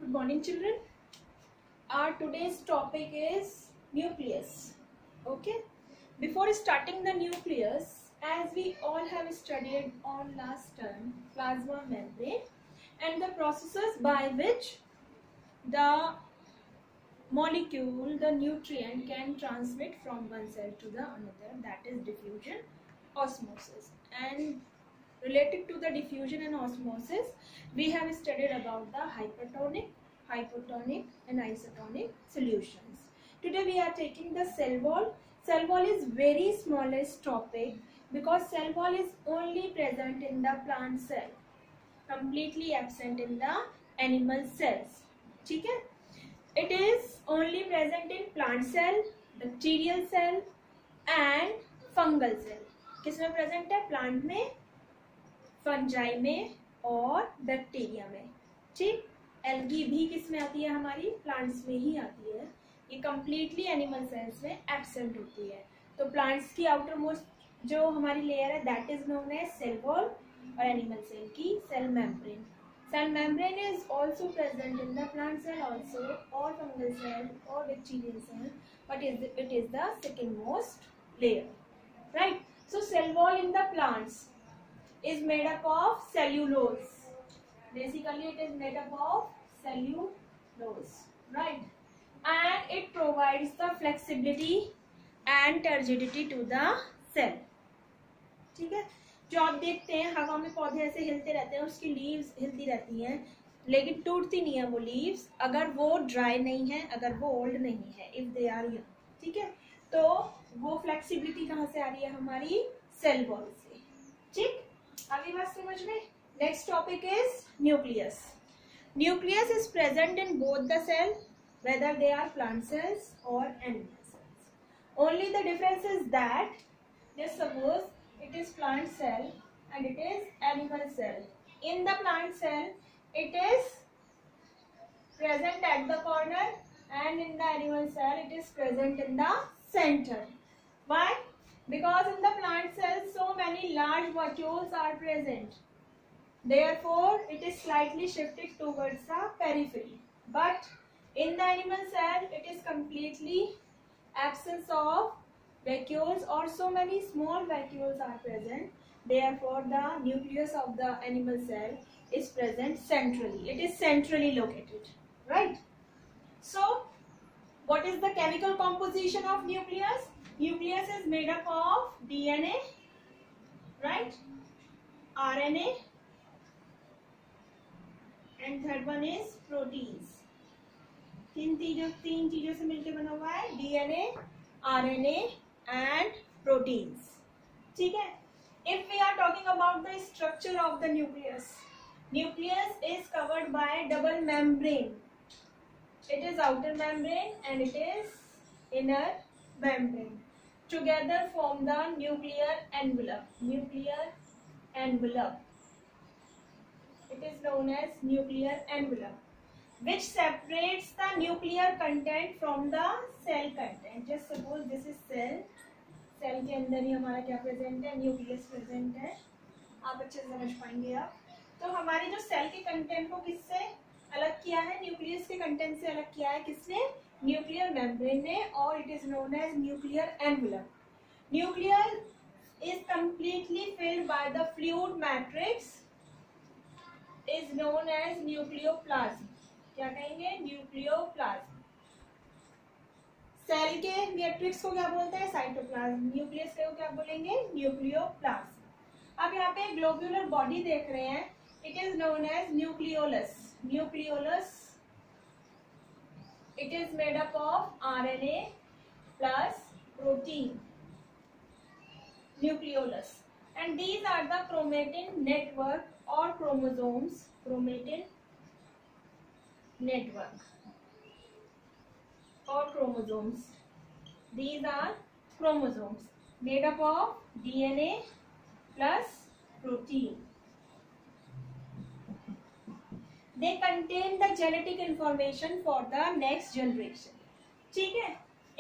Good morning, children. Our today's topic is nucleus. Okay. Before starting the nucleus, as we all have studied on last term, plasma membrane and the processes by which the molecule, the nutrient can transmit from one cell to the another, that is diffusion, osmosis. And related to the diffusion and osmosis, we have studied about the hypertonic, hypotonic and isotonic solutions. Today we are taking the cell wall. Cell wall is very smallest topic because cell wall is only present in the plant cell, completely absent in the animal cells. ठीक है? It is only present in plant cell, bacterial cell and fungal cell. किसमें present है? Plant में, fungi में और bacteria में. ठीक. Algae भी किस में आती है? हमारी प्लांट्स में ही आती है. ये कम्प्लीटली एनिमल सेल्स में एब्सेंट होती है. तो प्लांट्स की आउटर मोस्ट जो हमारी लेयर है that is known as cell wall और एनिमल सेल की cell membrane. Cell membrane is also present in the plant cell also और फंगल सेल और bacterial cell, but it is the second most layer. Right. So cell wall in the plants is made up of cellulose. Basically it is made up of cellulose, right? And it provides the flexibility and turgidity to the cell. ठीक है. जो आप देखते हैं हवा में पौधे ऐसे हिलते रहते हैं, उसकी लीव्स हिलती रहती हैं लेकिन टूटती नहीं है वो लीव्स, अगर वो ड्राई नहीं है, अगर वो ओल्ड नहीं है, इफ दे आर यंग. ठीक है. तो वो फ्लेक्सिबिलिटी कहाँ से आ रही है? हमारी सेल वॉल से. ठीक. अभी बात समझ में. Next topic is nucleus. Nucleus is present in both the cell whether they are plant cells और animal cells. Only the difference is that just suppose it is plant cell and it is animal cell. In the plant cell it is present at the corner and in the animal cell it is present in the center. Why? Because in the plant cells so many large vacuoles are present, therefore it is slightly shifted towards the periphery. But in the animal cell it is completely absence of vacuoles or so many small vacuoles are present, therefore the nucleus of the animal cell is present centrally. It is centrally located, right? So what is the chemical composition of nucleus? Nucleus is made up of DNA, right? RNA, and third one is proteins. तीन चीजों से मिलकर बना हुआ है DNA, RNA and proteins. ठीक है. If we are talking about the structure of the nucleus, nucleus is covered by double membrane. It is outer membrane and it is inner membrane. Together form the nuclear envelope. Nuclear envelope. It is known as nuclear envelope, which separates the nuclear content from the cell content. Just suppose this is cell. Cell के अंदर ही हमारा क्या present है? Nucleus present है. आप अच्छे से समझ पाएंगे आप. तो हमारी जो सेल के कंटेंट को किससे अलग किया है? न्यूक्लियस के कंटेंट से अलग किया है. किसने? न्यूक्लियर मेम्ब्रेन ने. और it is known as nuclear envelope. Nuclear is completely filled by the fluid matrix, is known as nucleoplasm. क्या कहेंगे? न्यूक्लियोप्लाज्म. सेल के मैट्रिक्स को क्या बोलते हैं? साइटोप्लाज्म. न्यूक्लियस को क्या बोलेंगे? न्यूक्लियोप्लाज्म. अब यहाँ पे ग्लोब्यूलर बॉडी देख रहे हैं. It is known as nucleolus. Nucleolus, it is made up of RNA plus protein. Nucleolus, and these are the chromatin network or chromosomes. Chromatin network or chromosomes. These are chromosomes made up of DNA plus protein. They contain the genetic information for the next generation. ठीक है.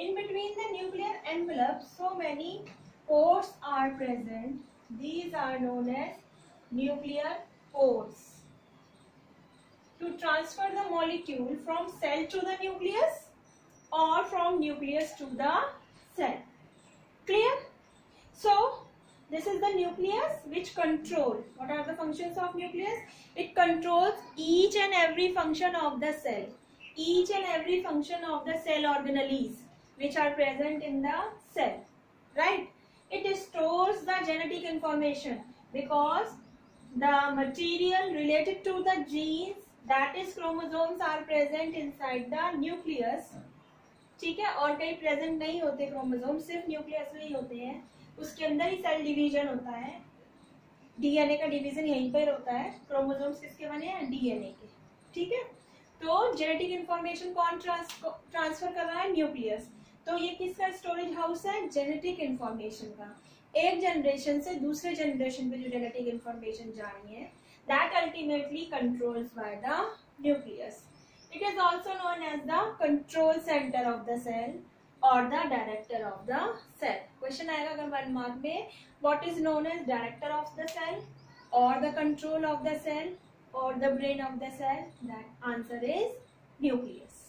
In between the nuclear envelope, so many pores are present. These are known as nuclear pores. To to transfer the molecule from cell to the nucleus or from nucleus to the cell. Clear? So this is the nucleus which control. What are the functions of nucleus? It controls each and every function of the cell. Each and every function of the cell organelles which are present in the cell. Right? It stores the genetic information because the material related to the genes, that is chromosomes, are present inside the nucleus. ठीक है, और कहीं present नहीं होते chromosome, सिर्फ nucleus में ही होते हैं. उसके अंदर ही सेल डिवीजन होता है. डीएनए का डिवीजन यहीं पर होता है. क्रोमोसोम्स किसके बने हैं? डीएनए के. ठीक है, तो जेनेटिक इंफॉर्मेशन कौन ट्रांसफर कर रहा है? न्यूक्लियस. तो ये किसका स्टोरेज हाउस है? जेनेटिक इंफॉर्मेशन का. एक जनरेशन से दूसरे जनरेशन पे जो जेनेटिक इंफॉर्मेशन जा रही है, that ultimately controls by the nucleus. It is also known as the control center of the cell or the director of the cell. Question आएगा अगर 1 mark में, what is known as director of the cell or the control of the cell or the brain of the cell? That answer is nucleus.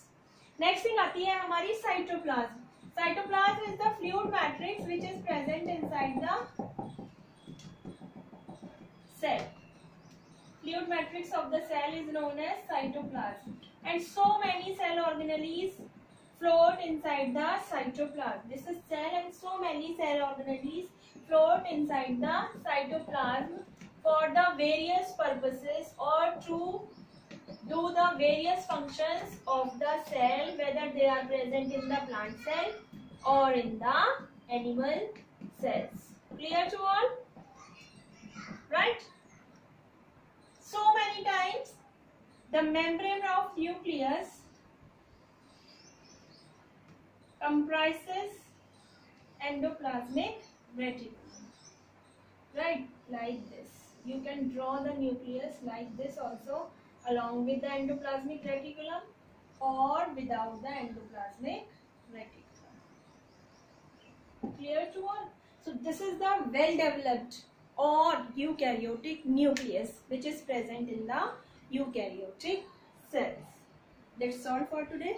Next thing आती है हमारी cytoplasm. Cytoplasm is the fluid matrix which is present inside the cell. Fluid matrix of the cell is known as cytoplasm, and so many cell organelles float inside the cytoplasm. This is cell, and so many cell organelles float inside the cytoplasm for the various purposes or to do the various functions of the cell, whether they are present in the plant cell or in the animal cells. Clear to all? Right? So many times the membrane of nucleus comprises endoplasmic reticulum. Right? Like this. You can draw the nucleus like this also, along with the endoplasmic reticulum or without the endoplasmic reticulum. Clear to all? So this is the well developed or eukaryotic nucleus which is present in the eukaryotic cells. That's all for today.